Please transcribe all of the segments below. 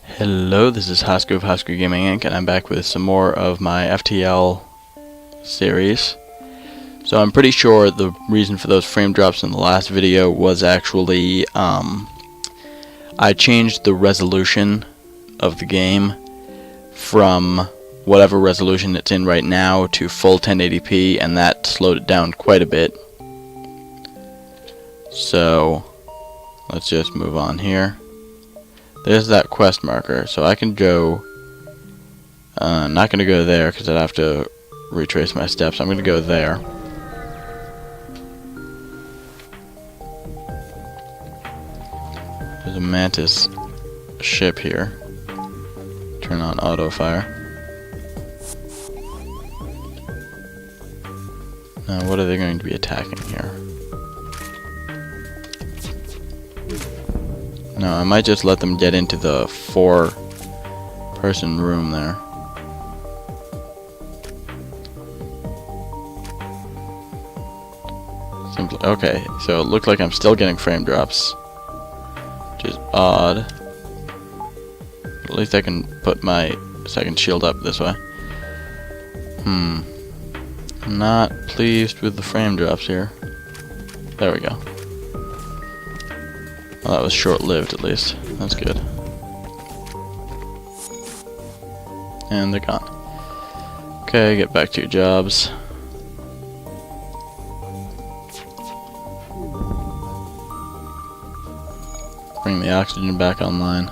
Hello, this is Haskuu of Haskuu Gaming Inc. and I'm back with some more of my FTL series. So I'm pretty sure the reason for those frame drops in the last video was actually I changed the resolution of the game from whatever resolution it's in right now to full 1080p, and that slowed it down quite a bit. So let's just move on here. There's that quest marker, so I can go, not going to go there because I'd have to retrace my steps. I'm going to go there. There's a mantis ship here. Turn on auto fire. Now what are they going to be attacking here? No, I might just let them get into the 4-person room there. Okay, so it looked like I'm still getting frame drops, which is odd. At least I can put my second shield up this way. I'm not pleased with the frame drops here. There we go. Well, that was short-lived, at least. That's good. And they're gone. Okay, get back to your jobs. Bring the oxygen back online.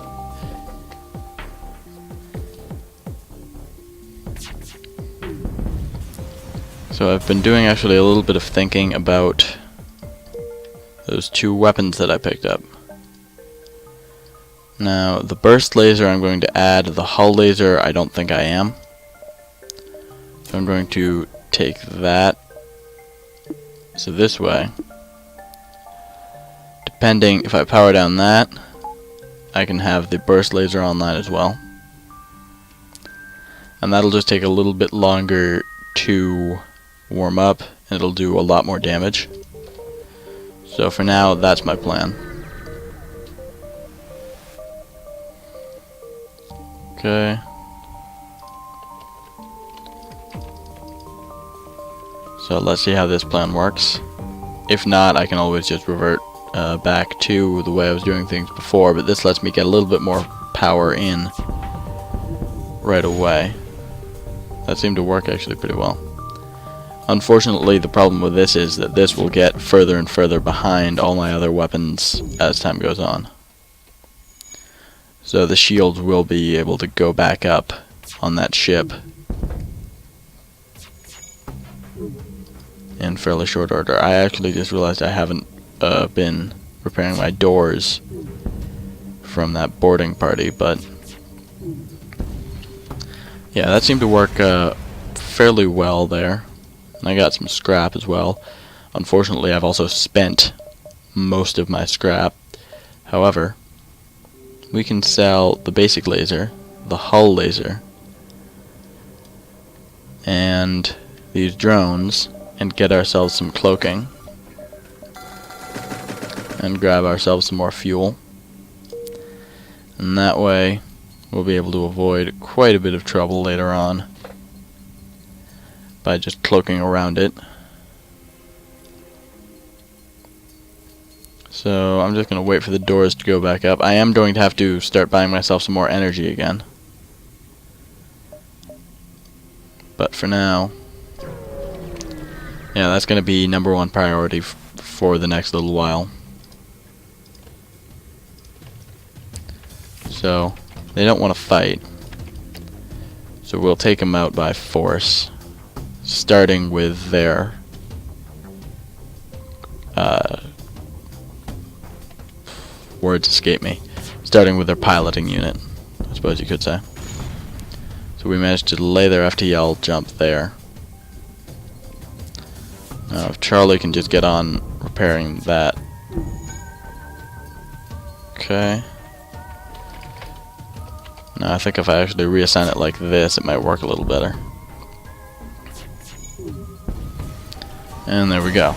So I've been doing actually a little bit of thinking about those 2 weapons that I picked up. Now, the burst laser I'm going to add, the hull laser I don't think I am. So I'm going to take that. So this way, depending if I power down that, I can have the burst laser online as well. And that'll just take a little bit longer to warm up, and it'll do a lot more damage. So for now, that's my plan. Okay. So let's see how this plan works. If not, I can always just revert back to the way I was doing things before, but this lets me get a little bit more power in right away. That seemed to work actually pretty well. Unfortunately, the problem with this is that this will get further and further behind all my other weapons as time goes on. So the shields will be able to go back up on that ship in fairly short order. I actually just realized I haven't been repairing my doors from that boarding party, but yeah, that seemed to work fairly well there. And I got some scrap as well. Unfortunately, I've also spent most of my scrap. However, we can sell the basic laser, the hull laser, and these drones, and get ourselves some cloaking, and grab ourselves some more fuel. And that way, we'll be able to avoid quite a bit of trouble later on by just cloaking around it. So I'm just going to wait for the doors to go back up. I am going to have to start buying myself some more energy again. But for now, yeah, that's going to be #1 priority for the next little while. So they don't want to fight. So we'll take them out by force, starting with their words escape me. Starting with their piloting unit, I suppose you could say. So we managed to lay their FTL jump there. Now if Charlie can just get on repairing that. Okay. Now I think if I actually reassign it like this, it might work a little better. And there we go.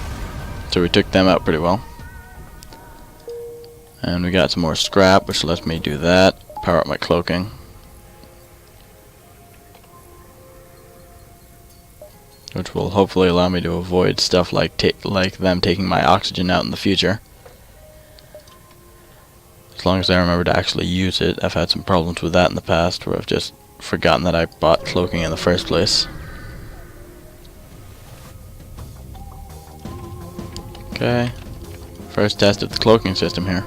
So we took them out pretty well. And we got some more scrap, which lets me do that. power up my cloaking. Which will hopefully allow me to avoid stuff like them taking my oxygen out in the future. As long as I remember to actually use it. I've had some problems with that in the past where I've just forgotten that I bought cloaking in the first place. Okay. First test of the cloaking system here.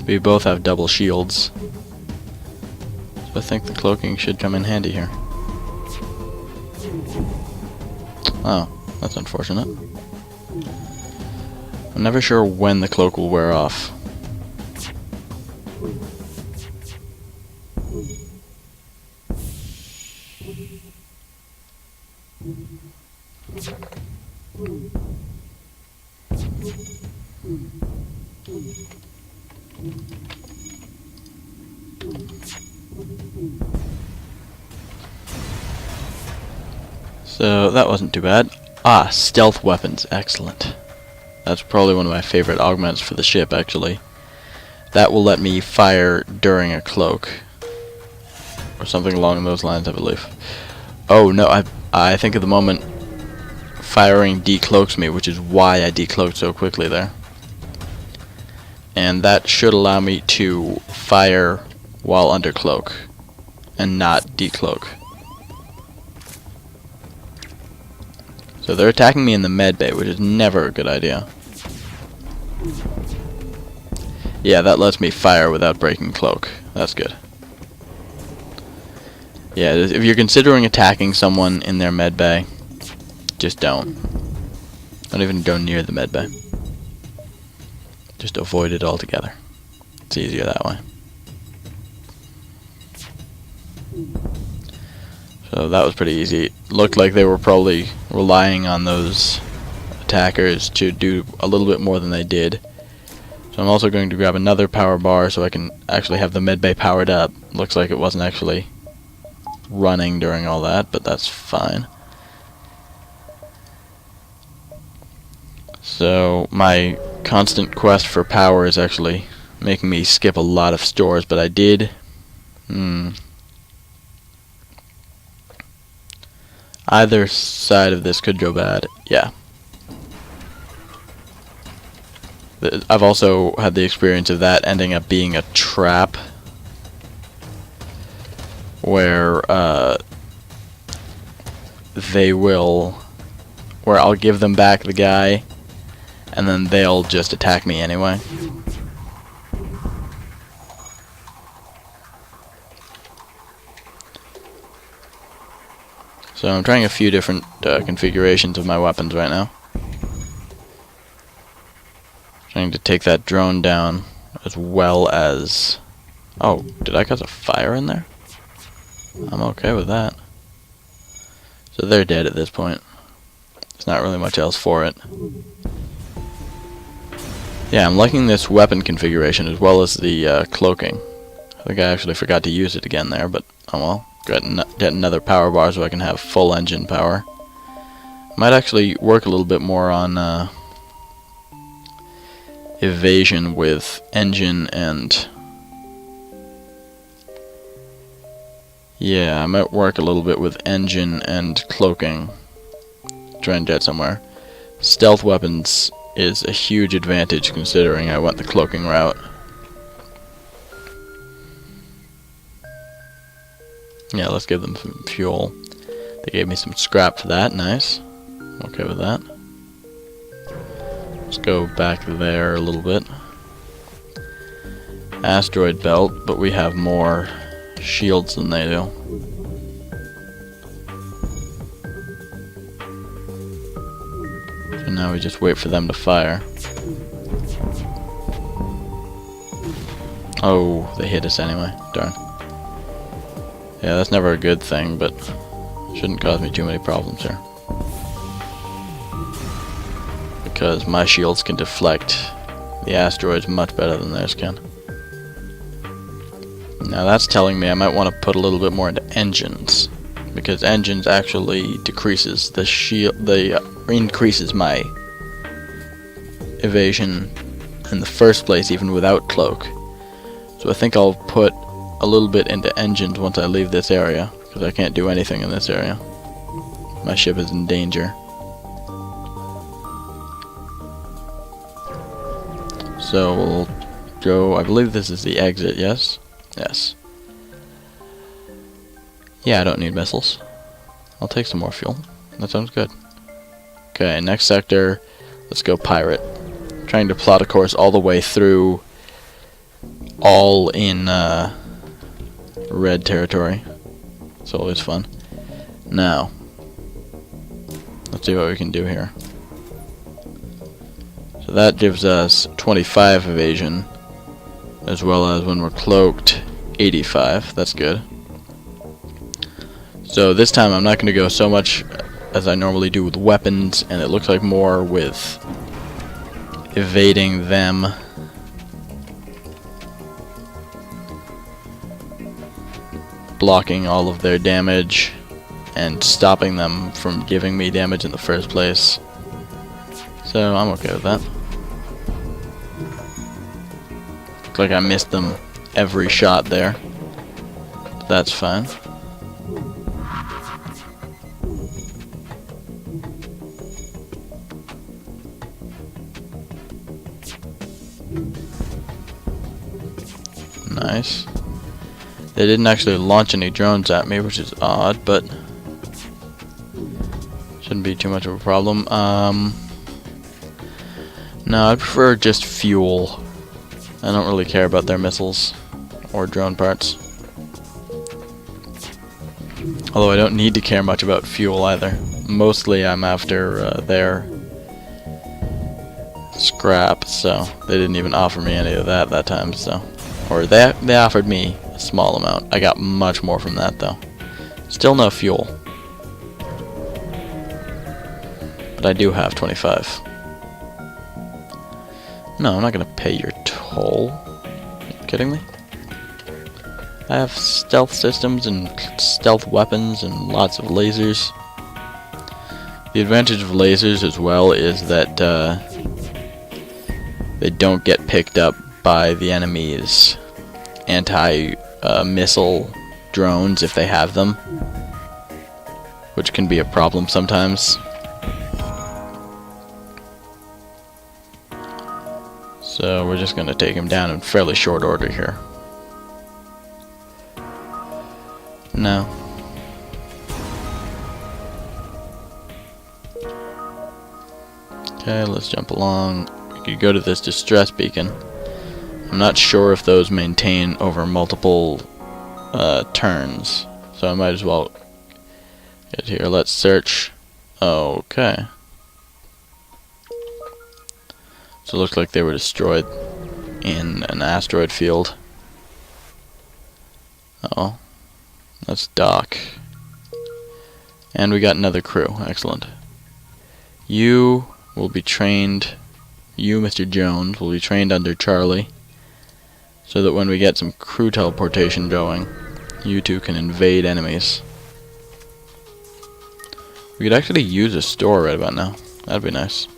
We both have double shields. So I think the cloaking should come in handy here. Oh, that's unfortunate. I'm never sure when the cloak will wear off. So that wasn't too bad. Ah, stealth weapons, excellent. That's probably one of my favorite augments for the ship, actually. That will let me fire during a cloak. Or something along those lines, I believe. Oh, no, I think at the moment firing decloaks me, which is why I decloaked so quickly there. And that should allow me to fire while under cloak and not decloak. So they're attacking me in the med bay, which is never a good idea. Yeah, that lets me fire without breaking cloak. That's good. Yeah, if you're considering attacking someone in their med bay, just don't. Don't even go near the med bay. Just avoid it altogether. It's easier that way. So that was pretty easy. It looked like they were probably relying on those attackers to do a little bit more than they did. So I'm also going to grab another power bar so I can actually have the medbay powered up. Looks like it wasn't actually running during all that, but that's fine. So my constant quest for power is actually making me skip a lot of stores, but I did either side of this could go bad. Yeah. I've also had the experience of that ending up being a trap where I'll give them back the guy and then they'll just attack me anyway. So I'm trying a few different configurations of my weapons right now. Trying to take that drone down as well as... Oh, did I cause a fire in there? I'm okay with that. So they're dead at this point. There's not really much else for it. Yeah, I'm liking this weapon configuration as well as the cloaking. I think I actually forgot to use it again there, but oh well. Get another power bar so I can have full engine power. Might actually work a little bit more on evasion with engine and... Yeah, I might work a little bit with engine and cloaking. Try and get somewhere. Stealth weapons is a huge advantage considering I went the cloaking route. Yeah, let's give them some fuel. They gave me some scrap for that, nice. I'm okay with that. Let's go back there a little bit. Asteroid belt, but we have more shields than they do. So now we just wait for them to fire. Oh, they hit us anyway, darn. Yeah, that's never a good thing, but shouldn't cause me too many problems here. Because my shields can deflect the asteroids much better than theirs can. Now that's telling me I might want to put a little bit more into engines, because engines actually decreases the shield, increases my evasion in the first place, even without cloak. So I think I'll put a little bit into engines once I leave this area, because I can't do anything in this area. My ship is in danger. So we'll go, I believe this is the exit, yes? Yes. Yeah, I don't need missiles. I'll take some more fuel. That sounds good. Okay, next sector, let's go pirate. Trying to plot a course all the way through, all in red territory. It's always fun. Now, let's see what we can do here. So that gives us 25 evasion, as well as when we're cloaked, 85. That's good. So this time I'm not going to go so much as I normally do with weapons, and it looks like more with evading them. Blocking all of their damage and stopping them from giving me damage in the first place. So I'm okay with that. Looks like I missed them every shot there. That's fine. Nice. They didn't actually launch any drones at me, which is odd, but shouldn't be too much of a problem. No, I prefer just fuel. I don't really care about their missiles or drone parts. Although I don't need to care much about fuel either. Mostly I'm after their scrap, so they didn't even offer me any of that time, so. Or they offered me a small amount. I got much more from that though. Still no fuel. But I do have 25. No, I'm not gonna pay your toll. Are you kidding me? I have stealth systems and stealth weapons and lots of lasers. The advantage of lasers as well is that they don't get picked up by the enemy's anti-missile drones if they have them, which can be a problem sometimes. So we're just going to take him down in fairly short order here. No. Okay, let's jump along. We could go to this distress beacon. I'm not sure if those maintain over multiple turns, so I might as well get here. Let's search. Okay. So it looks like they were destroyed in an asteroid field. Oh, let's dock. And we got another crew. Excellent. You will be trained. You, Mr. Jones, will be trained under Charlie, so that when we get some crew teleportation going, you two can invade enemies. We could actually use a store right about now. That'd be nice.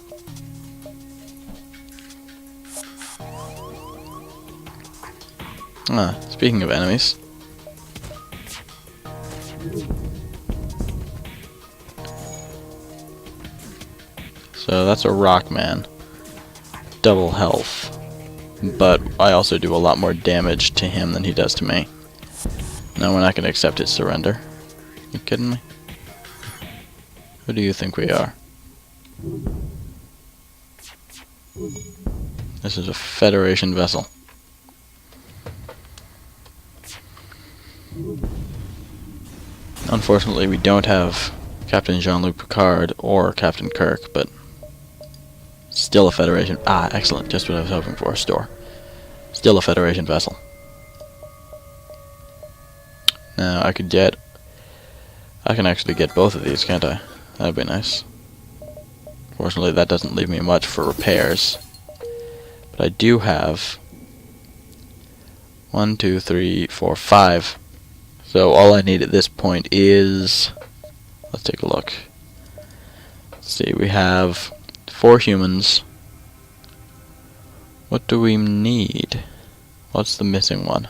Speaking of enemies. So that's a rock man. Double health. But I also do a lot more damage to him than he does to me. No, we're not going to accept his surrender. You kidding me? Who do you think we are? This is a Federation vessel. Unfortunately, we don't have Captain Jean-Luc Picard or Captain Kirk, but still a Federation. Excellent. Just what I was hoping for. A store. Still a Federation vessel. Now, I can actually get both of these, can't I? That'd be nice. Fortunately, that doesn't leave me much for repairs. But I do have 1, 2, 3, 4, 5. So all I need at this point is... Let's take a look. Let's see, we have 4 humans. What do we need? What's the missing one?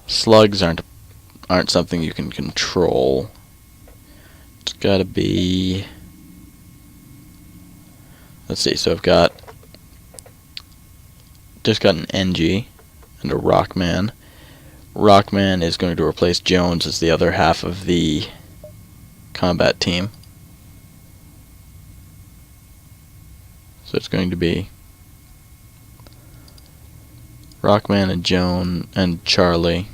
Slugs aren't something you can control. It's gotta be... Let's see, so I've just got an NG and a Rockman. Rockman is going to replace Jones as the other half of the combat team. So it's going to be Rockman and Joan and Charlie,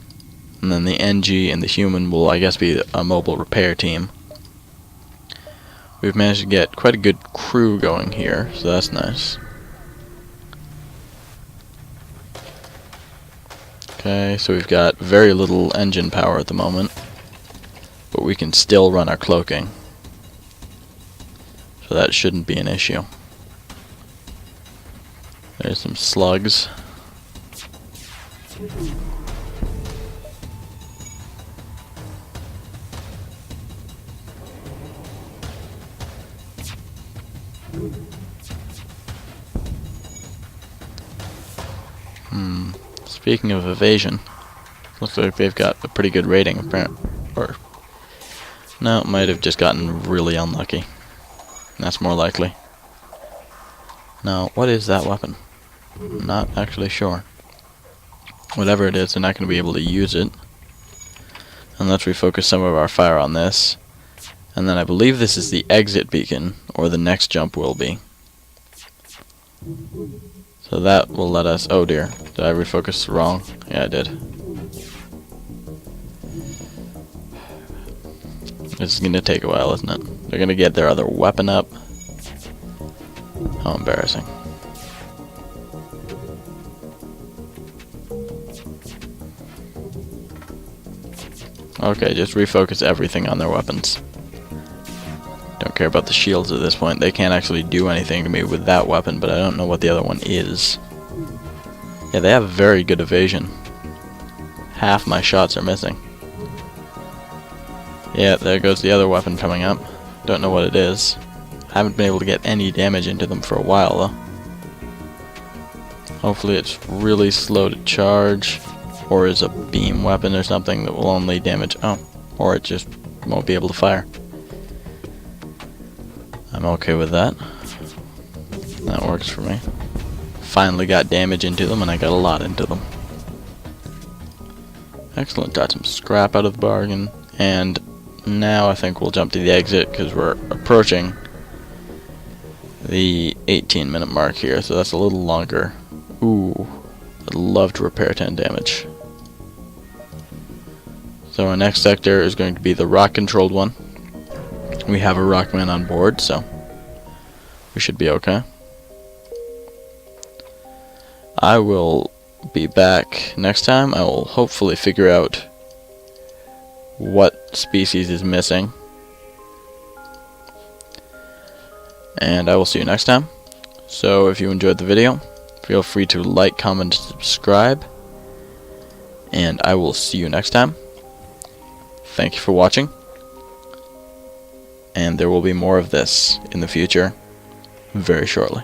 and then the NG and the human will, I guess, be a mobile repair team. We've managed to get quite a good crew going here, so that's nice. Okay, so we've got very little engine power at the moment, but we can still run our cloaking, so that shouldn't be an issue. There's some slugs. Speaking of evasion, looks like they've got a pretty good rating, apparently. Or no, it might have just gotten really unlucky. That's more likely. Now, what is that weapon? Not actually sure. Whatever it is, they're not going to be able to use it unless we focus some of our fire on this. And then I believe this is the exit beacon, or the next jump will be. So that will let us... Oh dear, did I refocus wrong? Yeah, I did. This is going to take a while, isn't it? They're going to get their other weapon up. How embarrassing. Okay, just refocus everything on their weapons. Don't care about the shields at this point. They can't actually do anything to me with that weapon, but I don't know what the other one is. Yeah, they have very good evasion. Half my shots are missing. Yeah, there goes the other weapon coming up. Don't know what it is. Haven't been able to get any damage into them for a while, though. Hopefully it's really slow to charge, or is a beam weapon or something that will only damage... Oh, or it just won't be able to fire. I'm okay with that. That works for me. Finally got damage into them, and I got a lot into them. Excellent, got some scrap out of the bargain. And now I think we'll jump to the exit, because we're approaching the 18-minute mark here, so that's a little longer. Ooh, I'd love to repair 10 damage. So our next sector is going to be the rock-controlled one. We have a Rockman on board, so we should be okay. I will be back next time. I will hopefully figure out what species is missing. And I will see you next time. So if you enjoyed the video, feel free to like, comment, and subscribe. And I will see you next time. Thank you for watching. And there will be more of this in the future very shortly.